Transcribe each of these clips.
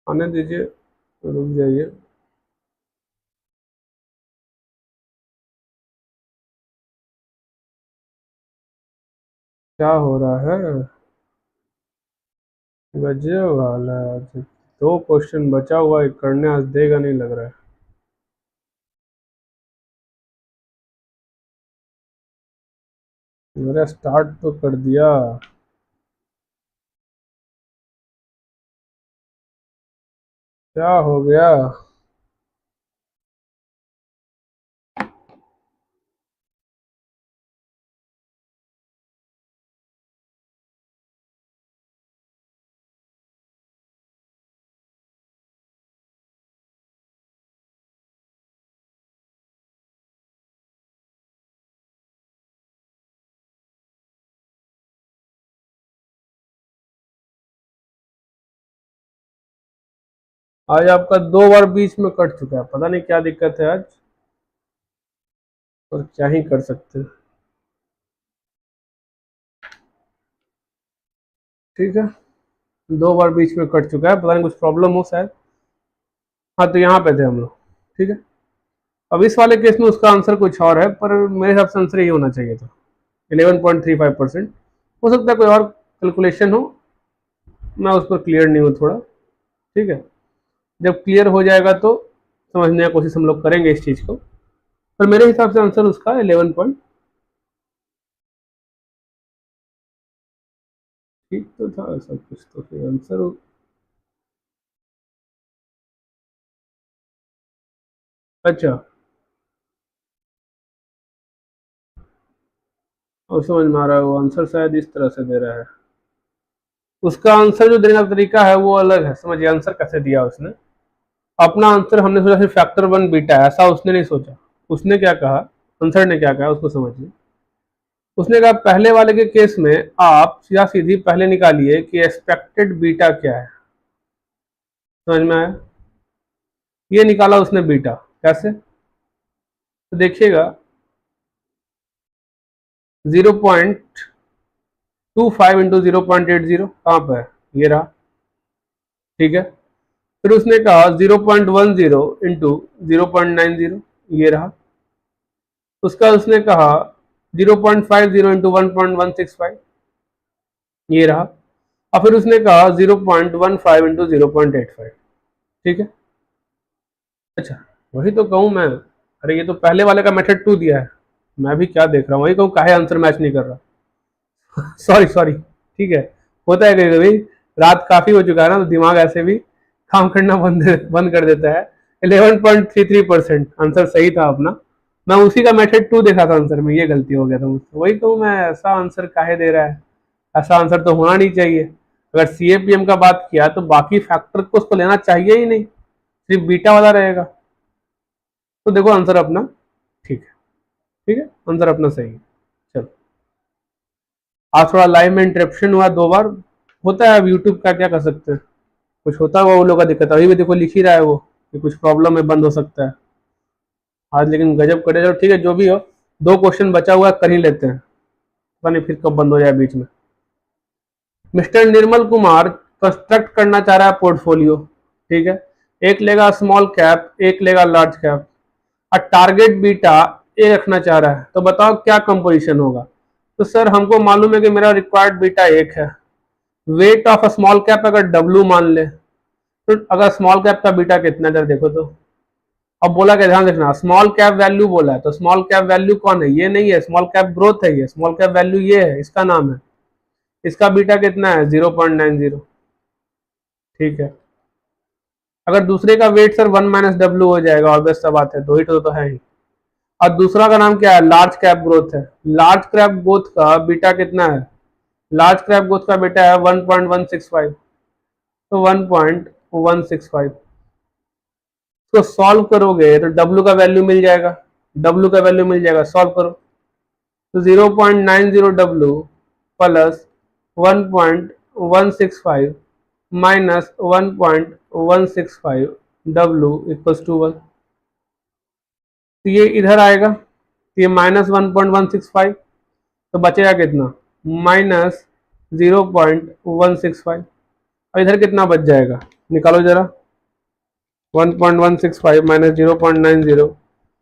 आने दीजिए, रुक जाइए। क्या हो रहा है? गजब वाला आज। दो क्वेश्चन बचा हुआ है, करने आज देगा नहीं लग रहा है। मेरा स्टार्ट तो कर दिया। क्या हो गया? आज आपका 2 बार बीच में कट चुका है, पता नहीं क्या दिक्कत है आज, और क्या ही कर सकते हैं। ठीक है, 2 बार बीच में कट चुका है, पता नहीं कुछ प्रॉब्लम हो शायद। हाँ, तो यहाँ पे थे हम लोग। ठीक है, अब इस वाले केस में उसका आंसर कुछ और है, पर मेरे हिसाब से आंसर यही होना चाहिए था, 11.35%। हो सकता है कोई और कैलकुलेशन हो, मैं उस पर क्लियर नहीं हूँ थोड़ा। ठीक है, जब क्लियर हो जाएगा तो समझने की कोशिश हम लोग करेंगे इस चीज़ को, पर मेरे हिसाब से आंसर उसका 11 पॉइंट ठीक तो था, ऐसा कुछ तो फिर आंसर। अच्छा, और समझ में आ रहा है, वो आंसर शायद इस तरह से दे रहा है। उसका आंसर जो देने का तरीका है वो अलग है, समझिए आंसर कैसे दिया उसने। अपना आंसर हमने सोचा सिर्फ फैक्टर वन बीटा है, ऐसा उसने नहीं सोचा। उसने क्या कहा, आंसर ने क्या कहा उसको समझिए। उसने कहा पहले वाले के केस में आप सीधा सीधी पहले निकालिए कि एक्सपेक्टेड बीटा क्या है। समझ में आया? ये निकाला उसने बीटा, कैसे? तो देखिएगा, 0.25 इंटू 0.80 कहाँ पर है, ये रहा। ठीक है, फिर उसने कहा 0.10 इंटू 0.90, ये रहा। उसका उसने कहा 0.50 इंटू 1.165, ये रहा। और फिर उसने कहा 0.15 इंटू 0.85। ठीक है, अच्छा, वही तो कहूँ मैं। अरे ये तो पहले वाले का मेथड 2 दिया है, मैं भी क्या देख रहा हूँ, वही कहूँ काहे आंसर मैच नहीं कर रहा। सॉरी सॉरी, ठीक है, होता है कभी कभी, रात काफी हो चुका है ना, तो दिमाग ऐसे भी काम करना बंद बंद कर देता है। 11.33% आंसर सही था अपना। मैं उसी का मेथड 2 देखा था आंसर में, ये गलती हो गया था मुझसे। वही कहूँ मैं, ऐसा आंसर काहे दे रहा है, ऐसा आंसर तो होना नहीं चाहिए। अगर CAPM का बात किया तो बाकी फैक्टर को उसको लेना चाहिए ही नहीं, सिर्फ बीटा वाला रहेगा। तो देखो आंसर अपना ठीक है। ठीक है, आंसर अपना सही है। चलो, आज थोड़ा लाइव में इंटरप्शन हुआ 2 बार, होता है। अब यूट्यूब का क्या कर सकते हैं, कुछ होता है वो लोग का दिक्कत। अभी भी देखो लिख ही रहा है वो कि कुछ प्रॉब्लम है, बंद हो सकता है आज, लेकिन गजब करे। चलो ठीक है, जो भी हो, 2 क्वेश्चन बचा हुआ कर ही लेते हैं, पता नहीं फिर कब बंद हो जाए बीच में। मिस्टर निर्मल कुमार कंस्ट्रक्ट करना चाह रहा है पोर्टफोलियो। ठीक है, एक लेगा स्मॉल कैप, एक लेगा लार्ज कैप, और टारगेट बीटा ए रखना चाह रहा है। तो बताओ क्या कंपोजिशन होगा। तो सर हमको मालूम है कि मेरा रिक्वायर्ड बीटा 1 है। Weight of a small cap अगर डब्ल्यू मान ले, तो अगर स्मॉल कैप का बीटा कितना, जरा देखो तो। अब बोला क्या, ध्यान देखना, स्मॉल कैप वैल्यू बोला है, तो स्मॉल कैप वैल्यू कौन है, ये नहीं है, स्मॉल कैप ग्रोथ है, ये स्मॉल कैप वैल्यू ये है, इसका नाम है। इसका बीटा कितना है, 0.90। ठीक है, अगर दूसरे का वेट सर 1 - W हो जाएगा, ऑब्वियस सा बात है, दो ही तो है ही। और दूसरा का नाम क्या है, लार्ज कैप ग्रोथ है। लार्ज कैप ग्रोथ का बीटा कितना है, लार्ज कैप ग्रोथ का बीटा है 1.165। तो 1.165 तो सॉल्व करोगे तो डब्ल्यू का वैल्यू मिल जाएगा, डब्ल्यू का वैल्यू मिल जाएगा, सॉल्व करो तो 0.90 W plus 1.165 minus 1.165 W equals to 1। तो ये इधर आएगा, तो ये -1.165, तो बचेगा कितना, -0.165। और इधर कितना बच जाएगा, निकालो जरा। 1.165 माइनस 0.90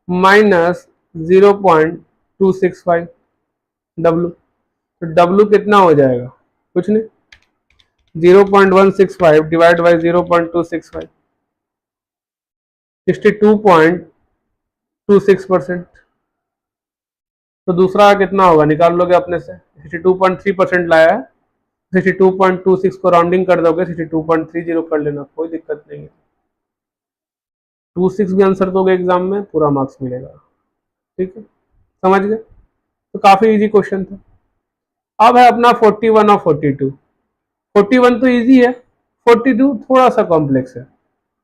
माइनस 0.265 डब्लू। तो डब्लू कितना हो जाएगा? कुछ नहीं, 0.165 डिवाइड बाई 0.265, 62.26%। तो दूसरा कितना होगा निकाल लोगे अपने से, 62.3% लाया है, 62.26 को राउंडिंग कर दोगे 62.30 कर लेना, कोई दिक्कत नहीं है। 26 भी आंसर दोगे एग्जाम में, पूरा मार्क्स मिलेगा। ठीक है, समझ गए? तो काफी इजी क्वेश्चन था। अब है अपना 41 और 42। 41 तो इजी है, 42 थोड़ा सा कॉम्प्लेक्स है,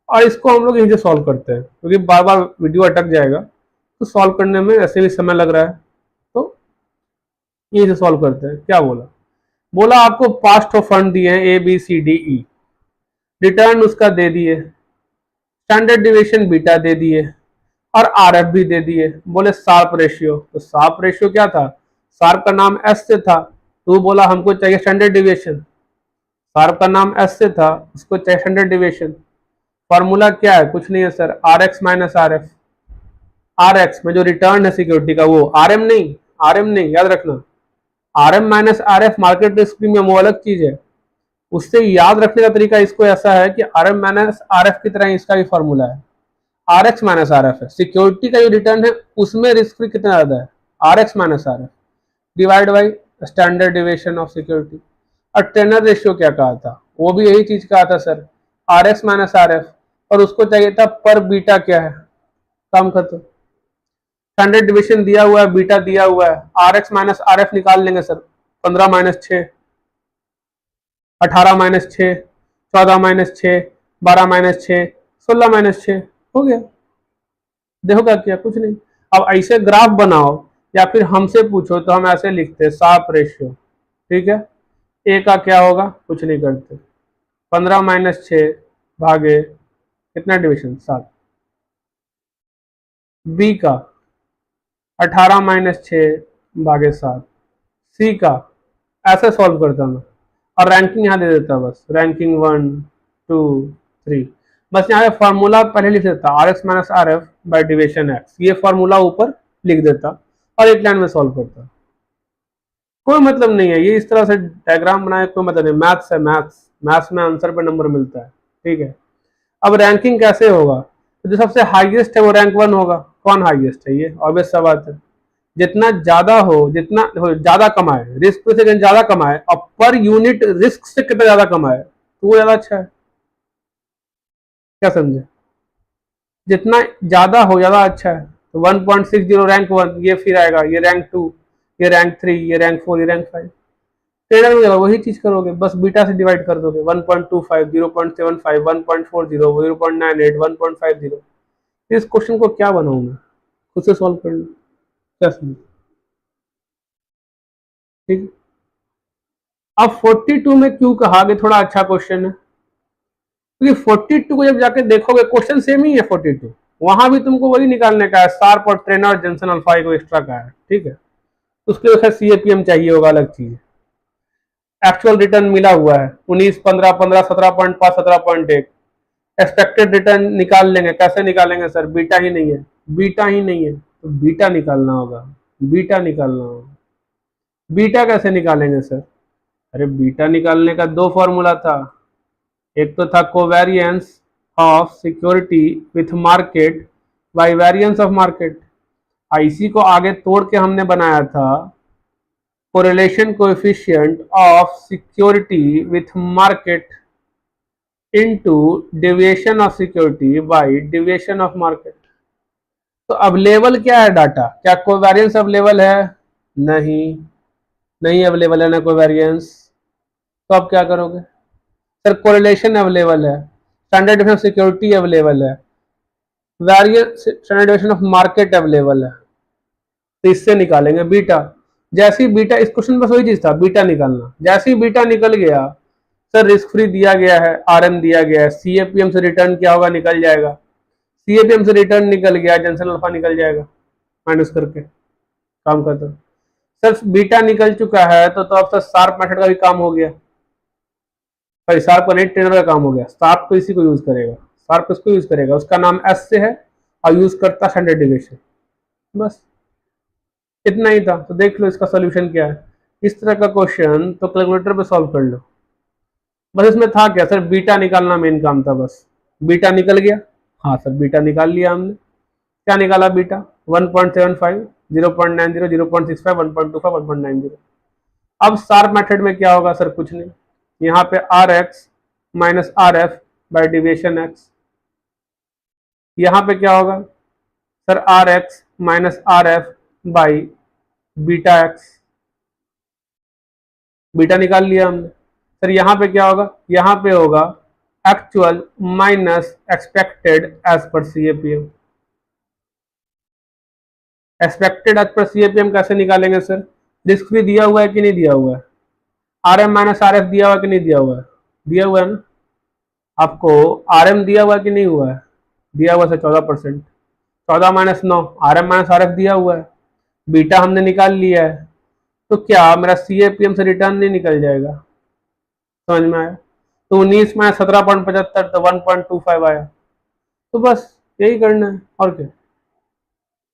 और इसको हम लोग यहीं से सॉल्व करते हैं क्योंकि बार बार वीडियो अटक जाएगा, तो सॉल्व करने में ऐसे भी समय लग रहा है, तो यहीं से सॉल्व करते हैं। क्या बोला? बोला आपको पास्ट ऑफ फंड दिए हैं ABCDE, रिटर्न उसका दे दिए, स्टैंडर्ड डिविएशन बीटा दे दिए, और RF भी दे दिए। बोले शार्प रेशियो, तो शार्प रेशियो क्या था? शार्प का नाम S से था, तो बोला हमको चाहिए स्टैंडर्ड डिविएशन। शार्प का नाम S से था, उसको चाहिए स्टैंडर्ड डिविएशन। फॉर्मूला क्या है? कुछ नहीं है sir, RX minus RF। RX में जो रिटर्न है सिक्योरिटी का, वो RM नहीं, याद रखना। RM minus RF market risk premium वो अलग चीज है। उससे याद रखने का तरीका इसको ऐसा है कि RM माइनस RF की तरह इसका भी फॉर्मूला है, RX माइनस RF है। सिक्योरिटी का जो रिटर्न है उसमें रिस्क फ्री कितना ज्यादा है, RX minus RF divide by standard deviation of security. और टेनर रेशियो क्या कहा था? वो भी यही चीज कहा था सर, RX माइनस RF, और उसको चाहिए था पर बीटा क्या है, काम खत्म। स्टैंडर्ड डिविएशन दिया हुआ है, बीटा दिया हुआ है, RX माइनस RF निकाल लेंगे sir, 15 minus 6, 18 minus 6, 14 minus 6, 12 minus 6, 16 minus 6, हो गया। देखो क्या किया, कुछ नहीं। अब ऐसे ग्राफ बनाओ या फिर हमसे पूछो तो हम ऐसे लिखते हैं शार्प रेशियो, ठीक है। ए का क्या होगा, कुछ नहीं करते, 15 माइनस 6 भागे कितना डिविजन 7। बी का 18 माइनस 6 भागे 7। सी का ऐसे सॉल्व करता मैं, और रैंकिंग यहाँ दे देता, बस रैंकिंग 1 2 3, बस यहाँ पे फॉर्मूला पहले लिख देता, RX minus RF by deviation x, ये फॉर्मूला ऊपर लिख देता और एक लाइन में सॉल्व करता। कोई मतलब नहीं है ये इस तरह से डायग्राम बनाए, कोई मतलब नहीं। मैथ्स है, मैथ्स में आंसर पे नंबर मिलता है, ठीक है। अब रैंकिंग कैसे होगा? तो जो सबसे हाईएस्ट है वो रैंक 1 होगा। कौन हाईएस्ट है? ये ऑब्वियस सा बात है। जितना ज्यादा हो, जितना ज्यादा कमाए, रिस्क पे से ज्यादा कमाए और पर यूनिट रिस्क से कितना ज्यादा कमाए तो वो ज्यादा अच्छा है। क्या समझे? जितना ज्यादा हो ज्यादा अच्छा है। तो 1.60 रैंक 1, ये फिर आएगा ये रैंक 2, ये रैंक 3, ये रैंक 4, ये रैंक 5। ट्रेडर में वही चीज करोगे, बस बीटा से डिवाइड कर दोगे, 1.25, 0.75, 1.40, 0.98, 1.50। इस क्वेश्चन को क्या बनाऊं मैं, खुद से सॉल्व कर लो। क्या समझ? ठीक। अब 42 में क्यों कहा कि थोड़ा अच्छा क्वेश्चन है, क्योंकि 42 को जब जाके देखोगे क्वेश्चन सेम ही है। 42 वहां भी तुमको वही निकालने का है, शार्प और ट्रेनर जंक्शन अल्फा को एक्स्ट्रा का है, ठीक है। उसके लिए CAPM चाहिए होगा, अलग चीज। एक्चुअल रिटर्न मिला हुआ है 19, 15, 15, 17.5, 17.1। एक्सपेक्टेड रिटर्न निकाल लेंगे, कैसे निकालेंगे सर? बीटा ही नहीं है, बीटा ही नहीं है तो बीटा निकालना होगा, बीटा निकालना होगा। बीटा कैसे निकालेंगे सर? अरे बीटा निकालने का दो फॉर्मूला था, एक तो था covariance of security with market by variance of market, इसी को आगे तोड़ के हमने बनाया था correlation coefficient of security with market into deviation of security by deviation of market. तो अवेलेबल क्या है डाटा? क्या कोवेरियंस अवेलेबल है? नहीं, नहीं अवेलेबल है ना कोवेरियंस। तो आप क्या करोगे सर? कोरिलेशन अवेलेबल है, स्टैंडर्ड डिफरेंस सिक्योरिटी अवेलेबल है, variance standard difference of market available है, तो इससे निकालेंगे बीटा। जैसे ही बीटा, इस क्वेश्चन में वही चीज था, बीटा निकालना। जैसे ही बीटा निकल गया सर, रिस्क फ्री दिया गया है, RM दिया गया है, CAPM से रिटर्न क्या होगा, निकल जाएगा। CAPM से रिटर्न निकल गया, जंक्शन अल्फा निकल जाएगा, माइनस करके काम करता। सर बीटा निकल चुका है तो अब सर शार्प मेथड का भी काम हो गया, सॉरी शार्प का नहीं, ट्रेनर का काम हो गया। शार्प तो इसी को यूज करेगा, सार किसको यूज करेगा, उसका नाम एस से है और यूज करता स्टैंडर्ड डिविएशन, बस इतना ही था। तो देख लो इसका सोल्यूशन क्या है। इस तरह का क्वेश्चन तो कैलकुलेटर पे सॉल्व कर लो। बस इसमें था क्या सर, बीटा निकालना मेन काम था बस। बीटा निकल गया, हाँ सर बीटा निकाल लिया हमने। क्या निकाला बीटा, 1.75, 0.90, 0.65, 1.25, 1.90। अब शार्प मेथड में क्या होगा सर, कुछ नहीं, यहाँ पे R X minus R F by deviation X. यहाँ पे क्या होगा sir, R X minus R F by beta X. Beta निकाल लिया हमने। सर यहाँ पे क्या होगा, यहाँ पे होगा actual minus expected as per CAPM. Expected as per CAPM कैसे निकालेंगे सर, रिस्क भी दिया हुआ है कि नहीं दिया हुआ है, R M minus R F दिया हुआ है कि नहीं दिया हुआ है, दिया हुआ है ना आपको। आर एम दिया हुआ है कि नहीं हुआ है, दिया हुआ है 14%, 14 - 9, R M minus R F दिया हुआ है, बीटा हमने निकाल लिया है। तो क्या मेरा सीएपीएम से रिटर्न नहीं निकल जाएगा, समझ में आया। तो 19 में 17.75, तो 1.25 आया। तो बस यही करना है और क्या,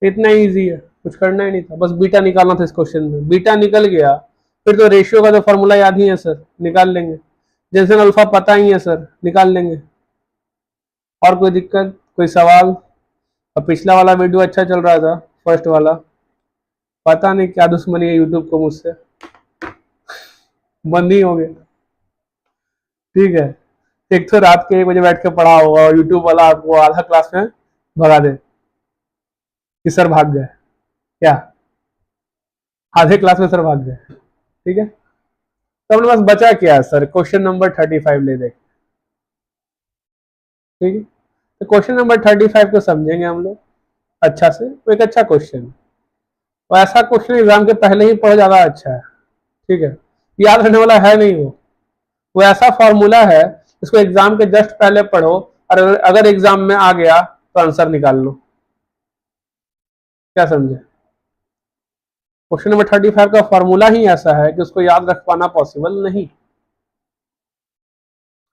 इतना इजी है, कुछ करना ही नहीं था, बस बीटा निकालना था इस क्वेश्चन में। बीटा निकल गया, फिर तो रेशियो का तो फॉर्मूला याद ही है सर, निकाल लेंगे। जेसन अल्फा पता ही है सर, निकाल लेंगे। और कोई दिक्कत, कोई सवाल। और पिछला वाला वीडियो अच्छा चल रहा था, फर्स्ट वाला, पता नहीं क्या दुश्मनी है यूट्यूब को मुझसे, बंद ही हो गया। ठीक है, एक तो रात के 1 बजे बैठ के पढ़ा होगा और यूट्यूब वाला आपको आधा क्लास में भगा दे कि सर भाग गए, क्या आधे क्लास में सर भाग गए। ठीक है, तो अपने पास बचा क्या है सर, क्वेश्चन नंबर 35 ले देख। ठीक है, तो क्वेश्चन नंबर 35 को समझेंगे हम लोग अच्छा से। तो एक अच्छा क्वेश्चन, तो ऐसा क्वेश्चन एग्जाम के पहले ही पढ़ो, ज्यादा अच्छा है। ठीक है, याद रहने वाला है नहीं वो ऐसा फॉर्मूला है, इसको एग्जाम के जस्ट पहले पढ़ो, और अगर एग्जाम में आ गया तो आंसर निकाल लो। क्या समझे, क्वेश्चन नंबर 35 का फॉर्मूला ही ऐसा है कि उसको याद रख पाना पॉसिबल नहीं।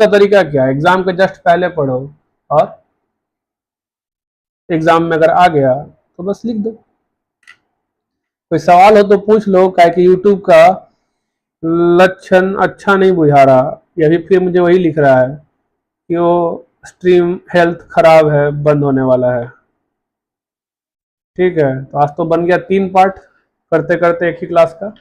उसका तरीका क्या है, एग्जाम के जस्ट पहले पढ़ो और एग्जाम में अगर आ गया तो बस लिख दो। कोई सवाल हो तो पूछ लो, क्या कि यूट्यूब का लक्षण अच्छा नहीं बुझा रहा, या फिर मुझे वही लिख रहा है कि वो स्ट्रीम हेल्थ खराब है, बंद होने वाला है। ठीक है, तो आज तो बन गया 3 पार्ट, करते करते एक ही क्लास का।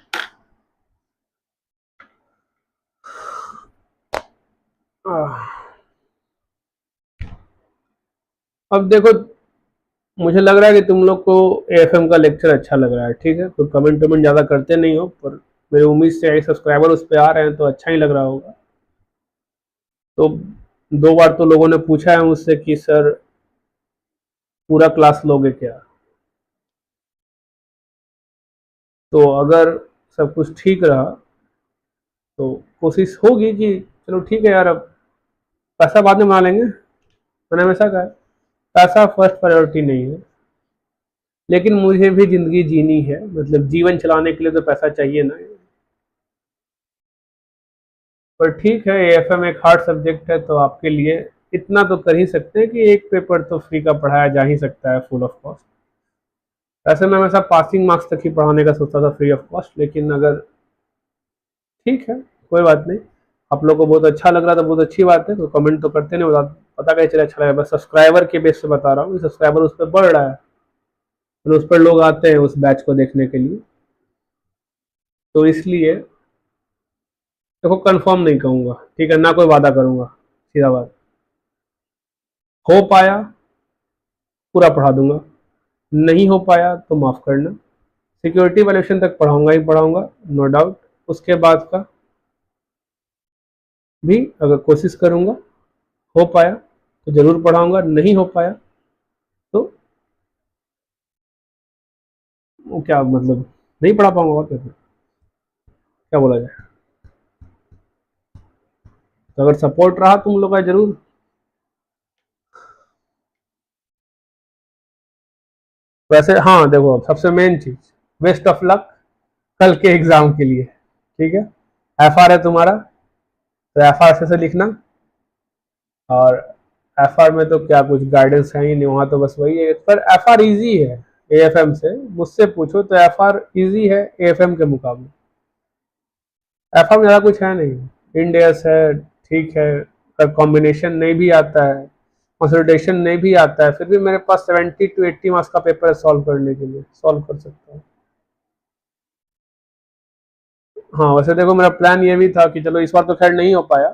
अब देखो, मुझे लग रहा है कि तुम लोग को एएफएम का लेक्चर अच्छा लग रहा है। ठीक है, तो कमेंट वमेंट ज़्यादा करते नहीं हो, पर मेरी उम्मीद से आई सब्सक्राइबर उस पर आ रहे हैं तो अच्छा ही लग रहा होगा। तो 2 बार तो लोगों ने पूछा है मुझसे कि सर पूरा क्लास लोगे क्या। तो अगर सब कुछ ठीक रहा तो कोशिश होगी कि चलो ठीक है यार, अब पैसा बाद में बना लेंगे, मैंने हमेशा कहा है पैसा फर्स्ट प्रायोरिटी नहीं है, लेकिन मुझे भी जिंदगी जीनी है, मतलब जीवन चलाने के लिए तो पैसा चाहिए ना। पर ठीक है, एएफएम एक हार्ड सब्जेक्ट है, तो आपके लिए इतना तो कर ही सकते हैं कि एक पेपर तो फ्री का पढ़ाया जा ही सकता है फुल ऑफ कॉस्ट। वैसे मैं हमेशा पासिंग मार्क्स तक ही पढ़ाने का सोचता था फ्री ऑफ कॉस्ट, लेकिन अगर ठीक है कोई बात नहीं, आप लोग को बहुत अच्छा लग रहा था, बहुत अच्छी बात है। तो कमेंट तो करते नहीं, पता कैसे चला अच्छा लगा, बस सब्सक्राइबर के बेस से बता रहा हूँ, सब्सक्राइबर उस पर बढ़ रहा है, तो उस पर लोग आते हैं उस बैच को देखने के लिए। तो इसलिए देखो, कंफर्म नहीं कहूँगा, ठीक है ना, कोई वादा करूँगा, सीधा बात। हो पाया पूरा पढ़ा दूंगा, नहीं हो पाया तो माफ़ करना। सिक्योरिटी वैल्यूएशन तक पढ़ाऊंगा ही पढ़ाऊंगा, नो डाउट। उसके बाद का भी अगर कोशिश करूंगा, हो पाया तो ज़रूर पढ़ाऊंगा, नहीं हो पाया तो वो क्या मतलब, नहीं पढ़ा पाऊंगा, और क्या बोला जाए। तो अगर सपोर्ट रहा तुम लोग का जरूर। वैसे हाँ देखो, सबसे मेन चीज, बेस्ट ऑफ लक कल के एग्जाम के लिए। ठीक है, एफ आर है तुम्हारा, तो एफ आर से लिखना, और एफ आर में तो क्या कुछ गाइडेंस है ही नहीं, वहाँ तो बस वही है, पर एफ आर ईजी है ए एफ एम से, मुझसे पूछो तो एफ आर ईजी है ए एफ एम के मुकाबले। एफ आर में ज़्यादा कुछ है नहीं, इंडेस है ठीक है, कॉम्बिनेशन नहीं भी आता है, कंसोलिडेशन नहीं भी आता है, फिर भी मेरे पास 70 to 80 मार्क्स का पेपर है सॉल्व करने के लिए, सॉल्व कर सकता हूँ। हाँ वैसे देखो मेरा प्लान ये भी था कि चलो इस बार तो खैर नहीं हो पाया,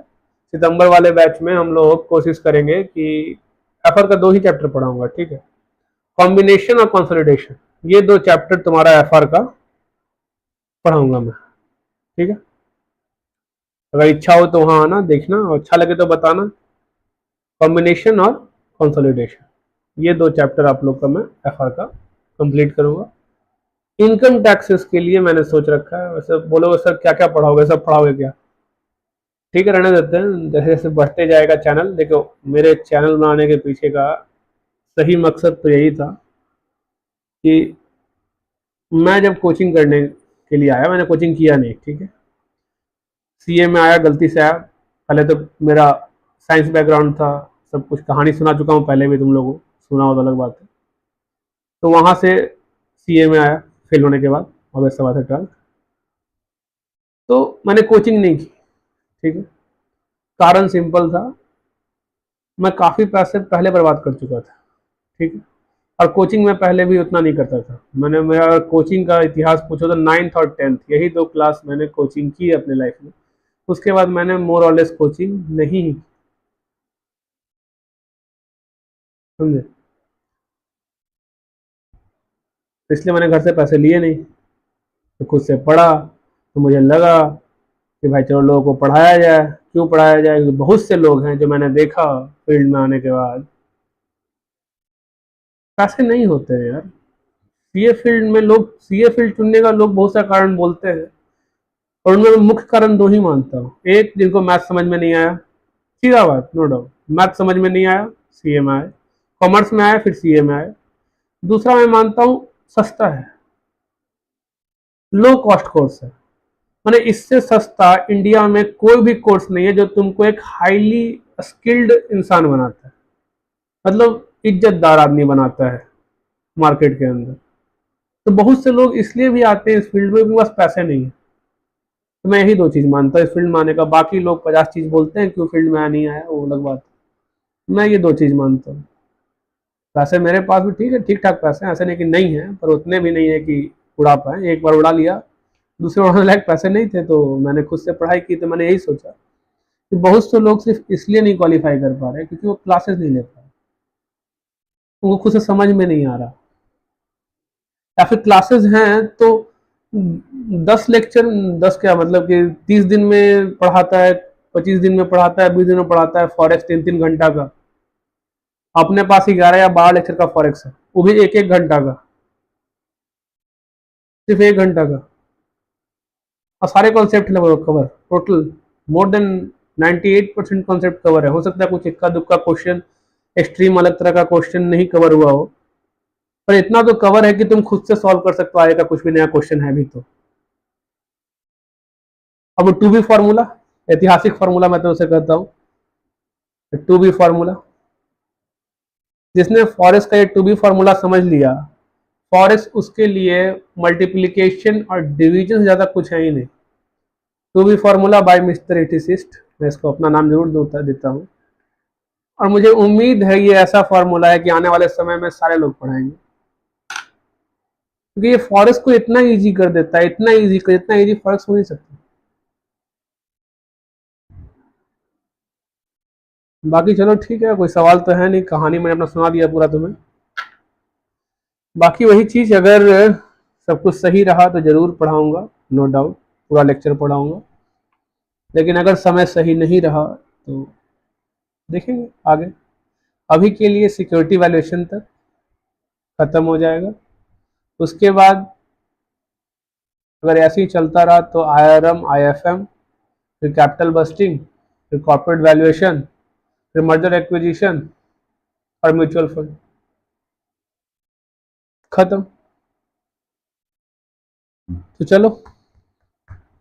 सितंबर वाले बैच में हम लोग कोशिश करेंगे कि एफ आर का 2 ही चैप्टर पढ़ाऊंगा, ठीक है, कॉम्बिनेशन और कंसोलिडेशन, ये 2 चैप्टर तुम्हारा एफ आर का पढ़ाऊंगा मैं, ठीक है। अगर इच्छा हो तो वहाँ आना, देखना, और अच्छा लगे तो बताना। कॉम्बिनेशन और कंसोलिडेशन, ये 2 चैप्टर आप लोग का मैं एफ आर का कंप्लीट करूंगा। इनकम टैक्सेस के लिए मैंने सोच रखा है, वैसे बोलोगे सर क्या क्या पढ़ाओगे, सब पढ़ाओगे क्या, ठीक है रहने देते हैं, जैसे जैसे बढ़ते जाएगा चैनल। देखो मेरे चैनल बनाने के पीछे का सही मकसद तो यही था कि मैं जब कोचिंग करने के लिए आया, मैंने कोचिंग किया नहीं, ठीक है, सीए में आया, गलती से आया। पहले तो मेरा साइंस बैकग्राउंड था, सब कुछ कहानी सुना चुका हूँ पहले भी, तुम लोगों को सुना हो तो अलग बात है। तो वहाँ से सीए में आया फेल होने के बाद, और वैसे बात है 12th, तो मैंने कोचिंग नहीं की, ठीक है, कारण सिंपल था, मैं काफ़ी पैसे पहले बर्बाद कर चुका था, ठीक है, और कोचिंग में पहले भी उतना नहीं करता था। मैंने, मेरा कोचिंग का इतिहास पूछो तो 9th और 10th यही 2 क्लास मैंने कोचिंग की अपने लाइफ में, उसके बाद मैंने मोर और लेस कोचिंग नहीं की, समझे, तो इसलिए मैंने घर से पैसे लिए नहीं, तो खुद से पढ़ा। तो मुझे लगा कि भाई चलो लोगों को पढ़ाया जाए, क्यों पढ़ाया जाए, क्योंकि बहुत से लोग हैं जो मैंने देखा फील्ड में आने के बाद पैसे नहीं होते हैं यार। सीए फील्ड में लोग, सीए फील्ड चुनने का लोग बहुत सा कारण बोलते हैं, और उनमें मैं मुख्य कारण 2 ही मानता हूँ। एक, जिनको मैथ समझ में नहीं आया, सीधा बात, नो डाउट, मैथ समझ में नहीं आया, सीए में आए, कॉमर्स में आए फिर सीए में आए। दूसरा मैं मानता हूँ सस्ता है, लो कॉस्ट कोर्स है, मैंने इससे सस्ता इंडिया में कोई भी कोर्स नहीं है जो तुमको एक हाईली स्किल्ड इंसान बनाता है, मतलब इज्जतदार आदमी बनाता है मार्केट के अंदर। तो बहुत से लोग इसलिए भी आते हैं इस फील्ड में, उनके पास पैसे नहीं है। तो मैं यही 2 चीज़ मानता हूँ इस फील्ड में आने का, बाकी लोग 50 चीज़ बोलते हैं क्यों फील्ड में आ नहीं आया, वो अलग बात है। मैं ये 2 चीज़ मानता हूँ। पैसे मेरे पास भी ठीक है, ठीक ठाक पैसे हैं, ऐसे नहीं कि नहीं है, पर उतने भी नहीं है कि उड़ा पाए, एक बार उड़ा लिया, दूसरे उड़ाने लायक पैसे नहीं थे, तो मैंने खुद से पढ़ाई की। तो मैंने यही सोचा कि बहुत से लोग सिर्फ इसलिए नहीं क्वालिफाई कर पा रहे क्योंकि वो क्लासेस नहीं ले पा रहे, उनको खुद से समझ में नहीं आ रहा, या फिर क्लासेस हैं तो 10 लेक्चर, 10 क्या मतलब कि 30 दिन में पढ़ाता है, 25 दिन में पढ़ाता है, 20 दिन में पढ़ाता है, फॉरेक्स 3-3 घंटा का, अपने पास 11 या 12 लेक्चर का फॉरेक्स है, वो भी 1-1 घंटा का, सिर्फ 1 घंटा का, और सारे कॉन्सेप्ट लगभग cover, total more than 98% concept cover है। हो सकता है कुछ इक्का दुक्का क्वेश्चन, एक्सट्रीम अलग तरह का क्वेश्चन नहीं कवर हुआ हो, पर इतना तो कवर है कि तुम खुद से सॉल्व कर सकते हो, आएगा कुछ भी नया क्वेश्चन है भी तो। अब टू बी फार्मूला, ऐतिहासिक फार्मूला मैं तो उसे कहता हूँ, टू बी फार्मूला, जिसने फॉरेस्ट का ये टू बी फार्मूला समझ लिया, फॉरेस्ट उसके लिए मल्टीप्लीकेशन और डिवीजन ज्यादा कुछ है ही नहीं। To be formula by mister एटिसिस्ट, मैं इसको अपना नाम जरूर देता हूँ, और मुझे उम्मीद है ये ऐसा फार्मूला है कि आने वाले समय में सारे लोग पढ़ाएंगे, क्योंकि ये फॉरेस्ट को इतना इजी कर देता है, इतना इजी कर, इतना इजी फॉरेस्ट हो नहीं सकता। बाकी चलो ठीक है, कोई सवाल तो है नहीं, कहानी मैंने अपना सुना दिया पूरा तुम्हें। बाकी वही चीज़, अगर सब कुछ सही रहा तो ज़रूर पढ़ाऊँगा, नो डाउट पूरा लेक्चर पढ़ाऊँगा, लेकिन अगर समय सही नहीं रहा तो देखेंगे आगे। अभी के लिए सिक्योरिटी वैल्यूएशन तक ख़त्म हो जाएगा, उसके बाद अगर ऐसे ही चलता रहा तो IRM, IFM, फिर कैपिटल बस्टिंग, फिर कॉर्पोरेट वैल्यूएशन, फिर मर्जर एक्विजिशन और म्यूचुअल फंड, खत्म। तो चलो